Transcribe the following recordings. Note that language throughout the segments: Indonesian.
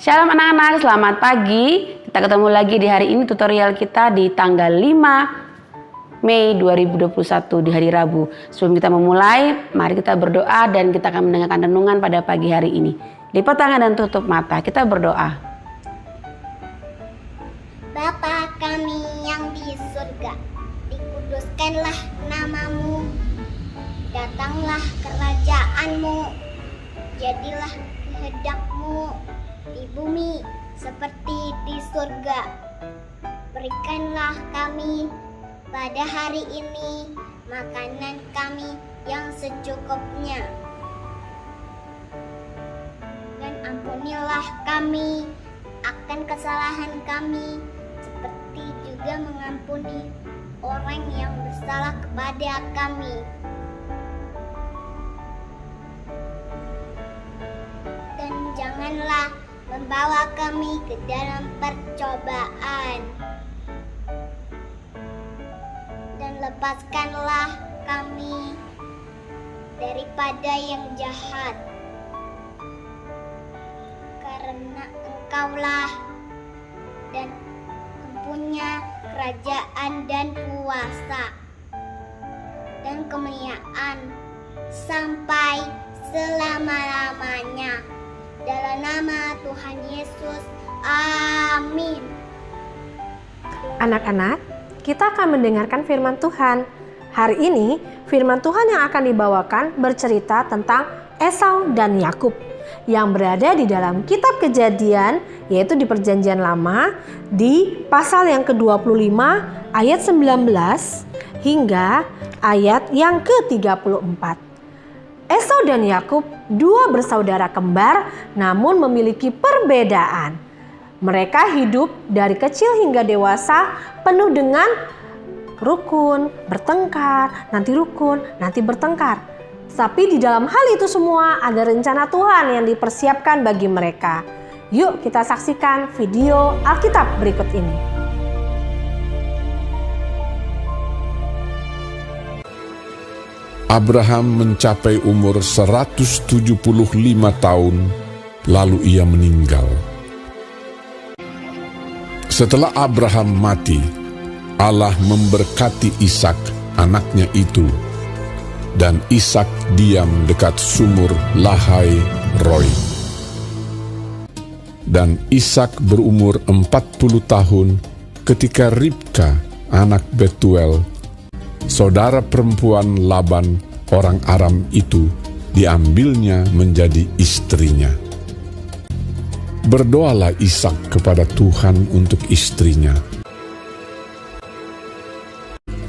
Shalom anak-anak, selamat pagi. Kita ketemu lagi di hari ini tutorial kita di tanggal 5 Mei 2021 di hari Rabu. Sebelum kita memulai, mari kita berdoa dan kita akan mendengarkan renungan pada pagi hari ini. Lipat tangan dan tutup mata, kita berdoa. Bapa kami yang di surga, dikuduskanlah namamu, datanglah kerajaanmu, jadilah kehendakmu di bumi seperti di surga. Berikanlah kami pada hari ini makanan kami yang secukupnya, dan ampunilah kami akan kesalahan kami seperti juga mengampuni orang yang bersalah kepada kami. Dan janganlah membawa kami ke dalam percobaan, dan lepaskanlah kami daripada yang jahat, karena Engkaulah dan mempunyai kerajaan dan kuasa dan kemuliaan sampai selama-lamanya. Dalam nama Tuhan Yesus, amin. Anak-anak, kita akan mendengarkan firman Tuhan. Hari ini, firman Tuhan yang akan dibawakan bercerita tentang Esau dan Yakub yang berada di dalam kitab Kejadian, yaitu di Perjanjian Lama, di pasal yang ke-25 ayat 19 hingga ayat yang ke-34. Esau dan Yakub, dua bersaudara kembar namun memiliki perbedaan. Mereka hidup dari kecil hingga dewasa penuh dengan rukun, bertengkar, nanti rukun, nanti bertengkar. Tapi di dalam hal itu semua ada rencana Tuhan yang dipersiapkan bagi mereka. Yuk kita saksikan video Alkitab berikut ini. Abraham mencapai umur 175 tahun, lalu ia meninggal. Setelah Abraham mati, Allah memberkati Ishak, anaknya itu, dan Ishak diam dekat sumur Lahai Roi. Dan Ishak berumur 40 tahun ketika Ribka, anak Betuel, saudara perempuan Laban orang Aram itu, diambilnya menjadi istrinya. Berdoalah Ishak kepada Tuhan untuk istrinya,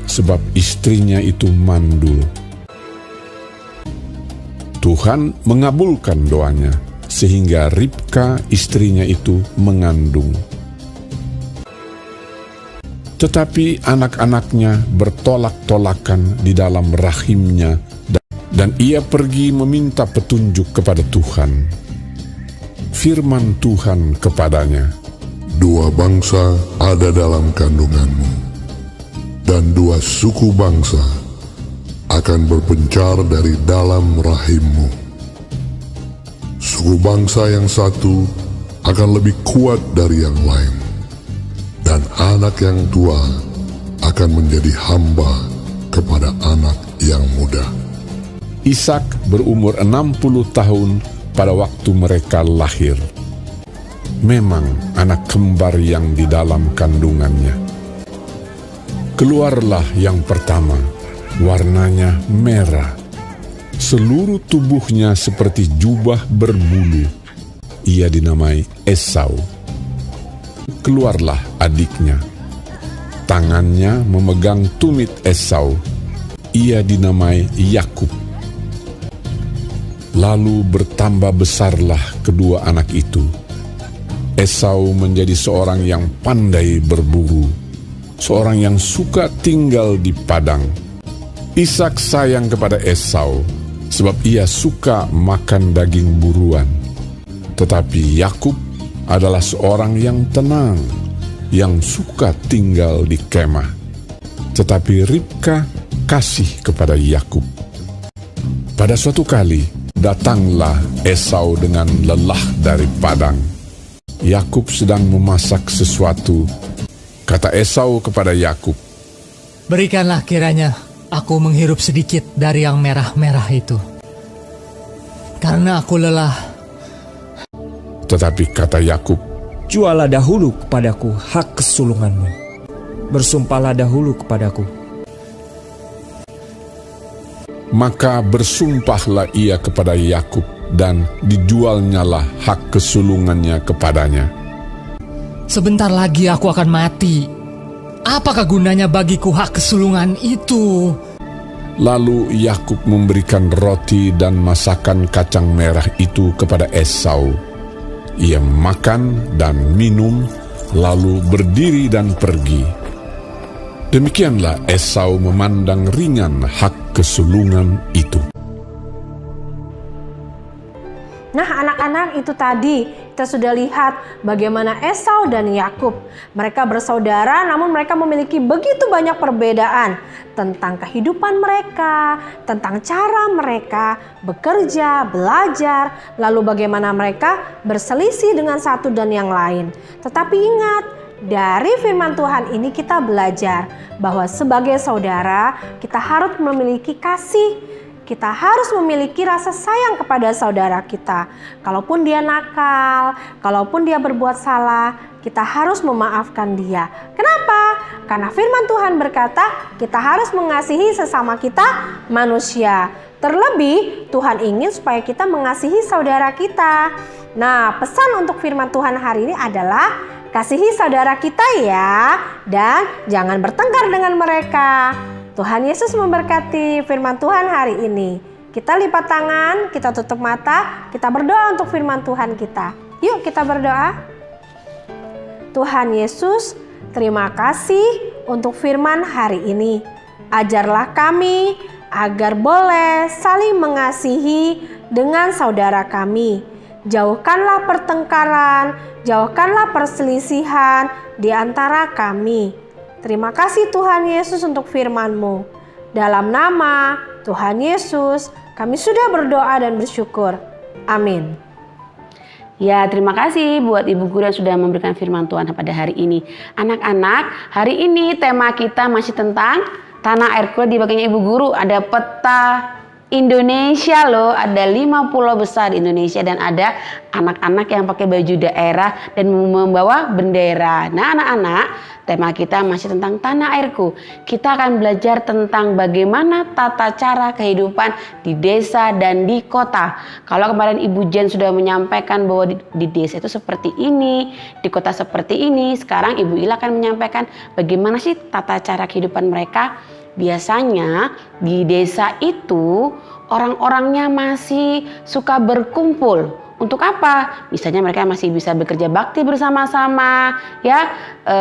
sebab istrinya itu mandul. Tuhan mengabulkan doanya, sehingga Ribka istrinya itu mengandung. Tetapi anak-anaknya bertolak-tolakan di dalam rahimnya, dan ia pergi meminta petunjuk kepada Tuhan. Firman Tuhan kepadanya, "Dua bangsa ada dalam kandunganmu, dan dua suku bangsa akan berpencar dari dalam rahimmu. Suku bangsa yang satu akan lebih kuat dari yang lain, dan anak yang tua akan menjadi hamba kepada anak yang muda." Ishak berumur 60 tahun pada waktu mereka lahir. Memang anak kembar yang di dalam kandungannya. Keluarlah yang pertama, warnanya merah. Seluruh tubuhnya seperti jubah berbulu. Ia dinamai Esau. Keluarlah adiknya. Tangannya memegang tumit Esau. Ia dinamai Yakub. Lalu bertambah besarlah kedua anak itu. Esau menjadi seorang yang pandai berburu, seorang yang suka tinggal di padang. Ishak sayang kepada Esau, sebab ia suka makan daging buruan. Tetapi Yakub adalah seorang yang tenang, yang suka tinggal di kemah. Tetapi Ribka kasih kepada Yakub. Pada suatu kali, datanglah Esau dengan lelah dari padang. Yakub sedang memasak sesuatu. Kata Esau kepada Yakub, Berikanlah kiranya aku menghirup sedikit dari yang merah-merah itu, karena aku lelah. Tetapi kata Yakub, Jualah dahulu kepadaku hak kesulunganmu. Bersumpahlah dahulu kepadaku. maka bersumpahlah ia kepada Yakub dan dijualnyalah hak kesulungannya kepadanya. Sebentar lagi aku akan mati. Apakah gunanya bagiku hak kesulungan itu? Lalu Yakub memberikan roti dan masakan kacang merah itu kepada Esau. Ia makan dan minum, lalu berdiri dan pergi. Demikianlah Esau memandang ringan hak kesulungan itu. Nah, anak-anak, itu tadi kita sudah lihat bagaimana Esau dan Yakub. Mereka bersaudara, namun mereka memiliki begitu banyak perbedaan tentang kehidupan mereka, tentang cara mereka bekerja, belajar, lalu bagaimana mereka berselisih dengan satu dan yang lain. Tetapi ingat, dari firman Tuhan ini kita belajar bahwa sebagai saudara kita harus memiliki kasih. Kita harus memiliki rasa sayang kepada saudara kita. Kalaupun dia nakal, kalaupun dia berbuat salah, kita harus memaafkan dia. Kenapa? Karena firman Tuhan berkata, kita harus mengasihi sesama kita manusia. Terlebih, Tuhan ingin supaya kita mengasihi saudara kita. Nah, pesan untuk firman Tuhan hari ini adalah kasihi saudara kita ya, dan jangan bertengkar dengan mereka. Tuhan Yesus memberkati firman Tuhan hari ini. Kita lipat tangan, kita tutup mata, kita berdoa untuk firman Tuhan kita. Yuk kita berdoa. Tuhan Yesus, terima kasih untuk firman hari ini. Ajarlah kami agar boleh saling mengasihi dengan saudara kami. Jauhkanlah pertengkaran, jauhkanlah perselisihan di antara kami. Terima kasih Tuhan Yesus untuk firman-Mu. Dalam nama Tuhan Yesus, kami sudah berdoa dan bersyukur. Amin. Ya, terima kasih buat Ibu Guru yang sudah memberikan firman Tuhan pada hari ini. Anak-anak, hari ini tema kita masih tentang tanah airku. Di bagian Ibu Guru ada peta Indonesia loh, ada 5 pulau besar di Indonesia dan ada anak-anak yang pakai baju daerah dan membawa bendera. Nah anak-anak, tema kita masih tentang tanah airku. Kita akan belajar tentang bagaimana tata cara kehidupan di desa dan di kota. Kalau kemarin Ibu Jen sudah menyampaikan bahwa di desa itu seperti ini, di kota seperti ini, sekarang Ibu Ila akan menyampaikan bagaimana sih tata cara kehidupan mereka. Biasanya di desa itu orang-orangnya masih suka berkumpul. Untuk apa? Misalnya mereka masih bisa bekerja bakti bersama-sama, ya,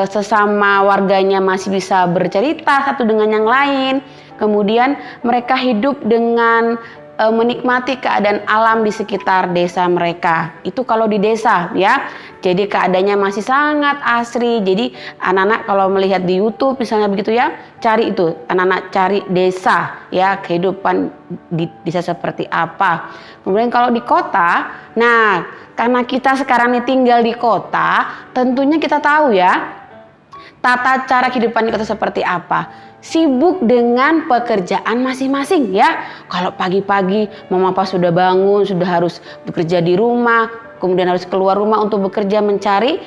sesama warganya masih bisa bercerita satu dengan yang lain. Kemudian mereka hidup dengan menikmati keadaan alam di sekitar desa mereka. Itu kalau di desa ya. Jadi keadaannya masih sangat asri. Jadi anak-anak kalau melihat di YouTube misalnya begitu ya, cari itu, anak-anak cari desa ya, kehidupan di desa seperti apa. Kemudian kalau di kota, nah karena kita sekarang ini tinggal di kota, tentunya kita tahu ya tata cara kehidupan di kota seperti apa. Sibuk dengan pekerjaan masing-masing ya. Kalau pagi-pagi mama papa sudah bangun, sudah harus bekerja di rumah, kemudian harus keluar rumah untuk bekerja mencari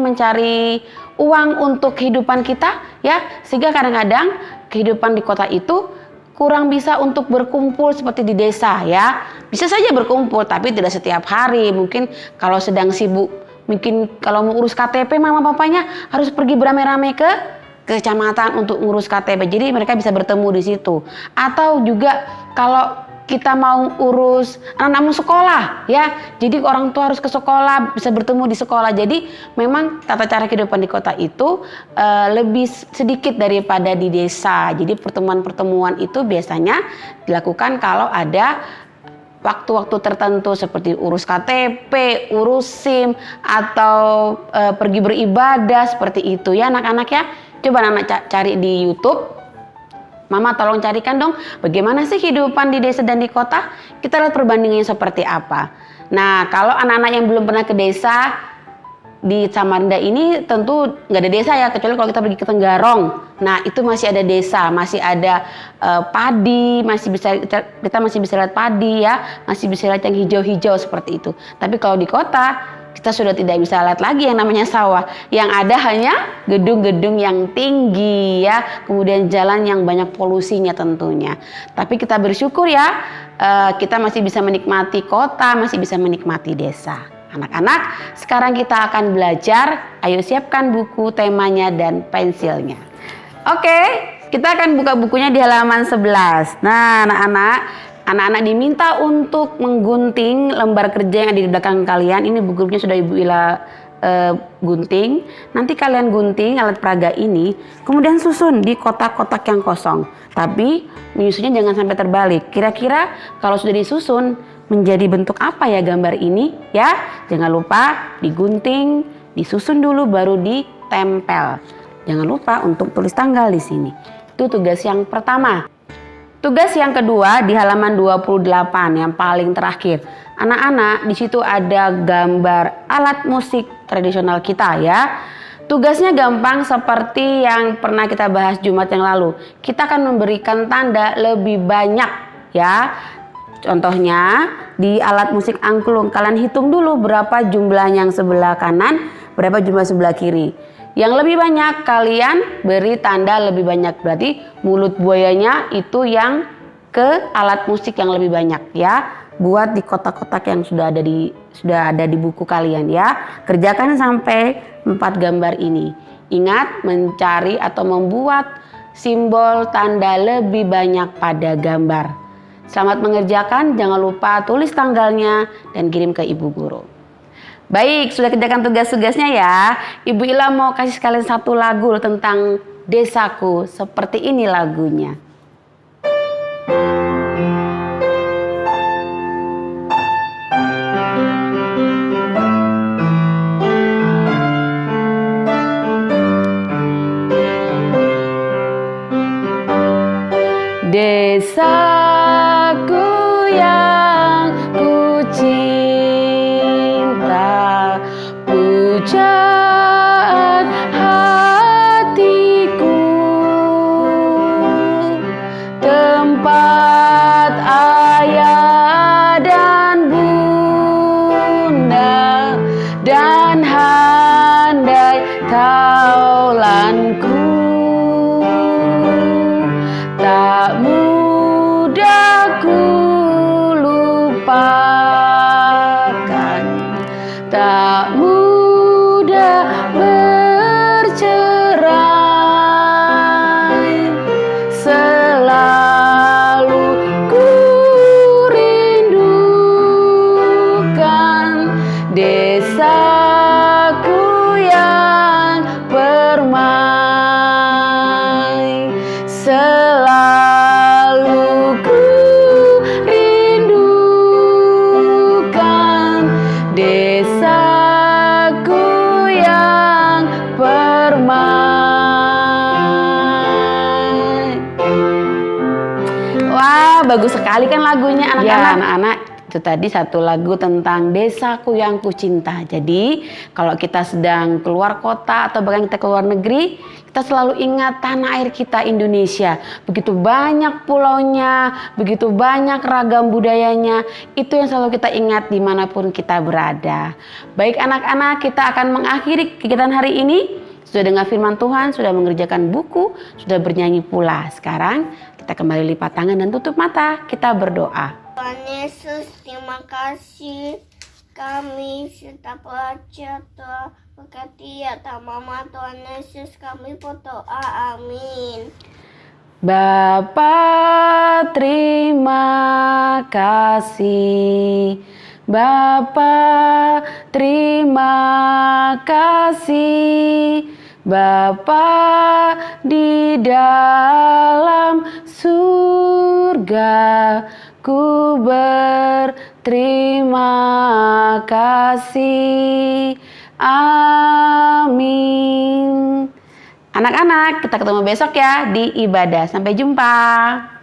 mencari uang untuk kehidupan kita ya. Sehingga kadang-kadang kehidupan di kota itu kurang bisa untuk berkumpul seperti di desa ya. Bisa saja berkumpul tapi tidak setiap hari. Mungkin kalau sedang sibuk, mungkin kalau mau urus KTP mama papanya harus pergi beramai-ramai ke kecamatan untuk ngurus KTP. Jadi mereka bisa bertemu di situ. Atau juga kalau kita mau urus anak-anak sekolah ya. Jadi orang tua harus ke sekolah, bisa bertemu di sekolah. Jadi memang tata cara kehidupan di kota itu lebih sedikit daripada di desa. Jadi pertemuan-pertemuan itu biasanya dilakukan kalau ada waktu-waktu tertentu seperti urus KTP, urus SIM, atau pergi beribadah seperti itu ya anak-anak ya. Coba anak cari di YouTube. Mama tolong carikan dong bagaimana sih kehidupan di desa dan di kota. Kita lihat perbandingannya seperti apa. Nah, kalau anak-anak yang belum pernah ke desa, di Samarinda ini tentu nggak ada desa ya, kecuali kalau kita pergi ke Tenggarong. Nah, itu masih ada desa, masih ada padi, kita masih bisa lihat padi ya, masih bisa lihat yang hijau-hijau seperti itu. Tapi kalau di kota, kita sudah tidak bisa lihat lagi yang namanya sawah. Yang ada hanya gedung-gedung yang tinggi ya, kemudian jalan yang banyak polusinya tentunya. Tapi kita bersyukur ya, kita masih bisa menikmati kota, masih bisa menikmati desa. Anak-anak, sekarang kita akan belajar. Ayo siapkan buku, temanya, dan pensilnya. Oke, kita akan buka bukunya di halaman 11. Nah, anak-anak diminta untuk menggunting lembar kerja yang ada di belakang kalian. Ini bukunya sudah Ibu Ila gunting. Nanti kalian gunting alat peraga ini, kemudian susun di kotak-kotak yang kosong. Tapi menyusunnya jangan sampai terbalik. Kira-kira kalau sudah disusun, menjadi bentuk apa ya gambar ini ya? Jangan lupa digunting, disusun dulu baru ditempel. Jangan lupa untuk tulis tanggal di sini. Itu tugas yang pertama. Tugas yang kedua di halaman 28 yang paling terakhir. Anak-anak, di situ ada gambar alat musik tradisional kita ya. Tugasnya gampang seperti yang pernah kita bahas Jumat yang lalu. Kita akan memberikan tanda lebih banyak ya. Contohnya di alat musik angklung, kalian hitung dulu berapa jumlah yang sebelah kanan, berapa jumlah sebelah kiri. Yang lebih banyak kalian beri tanda lebih banyak, berarti mulut buayanya itu yang ke alat musik yang lebih banyak ya. Buat di kotak-kotak yang sudah ada di buku kalian ya. Kerjakan sampai 4 gambar ini. Ingat mencari atau membuat simbol tanda lebih banyak pada gambar. Selamat mengerjakan, jangan lupa tulis tanggalnya dan kirim ke Ibu Guru. Baik, sudah kerjakan tugas-tugasnya ya. Ibu Ila mau kasih kalian satu lagu tentang desaku. Seperti ini lagunya. Desaku yang ku cinta, pujaan hatiku, tempat ayah dan bunda, dan handai taulanku. Tak mudah ku lupakan, tak mudah bercerai, selalu ku rindukan desaku yang permai. Selalu ku rindukan desaku yang permai. Wah, bagus sekali kan lagunya anak-anak. Ya, anak-anak, itu tadi satu lagu tentang desaku yang ku cinta. Jadi, kalau kita sedang keluar kota atau bahkan kita keluar negeri, kita selalu ingat tanah air kita Indonesia. Begitu banyak pulaunya, begitu banyak ragam budayanya. Itu yang selalu kita ingat dimanapun kita berada. Baik anak-anak, kita akan mengakhiri kegiatan hari ini. Sudah dengar firman Tuhan, sudah mengerjakan buku, sudah bernyanyi pula. Sekarang kita kembali lipat tangan dan tutup mata. Kita berdoa. Tuhan Yesus, terima kasih. Kami serta pelajar Tuhan berkati ya Mama Tuhan Yesus, kami berdoa, amin. Bapa terima kasih, Bapa terima kasih, Bapa di dalam surga, ku berterima kasih. Amin. Anak-anak, kita ketemu besok ya di ibadah. Sampai jumpa.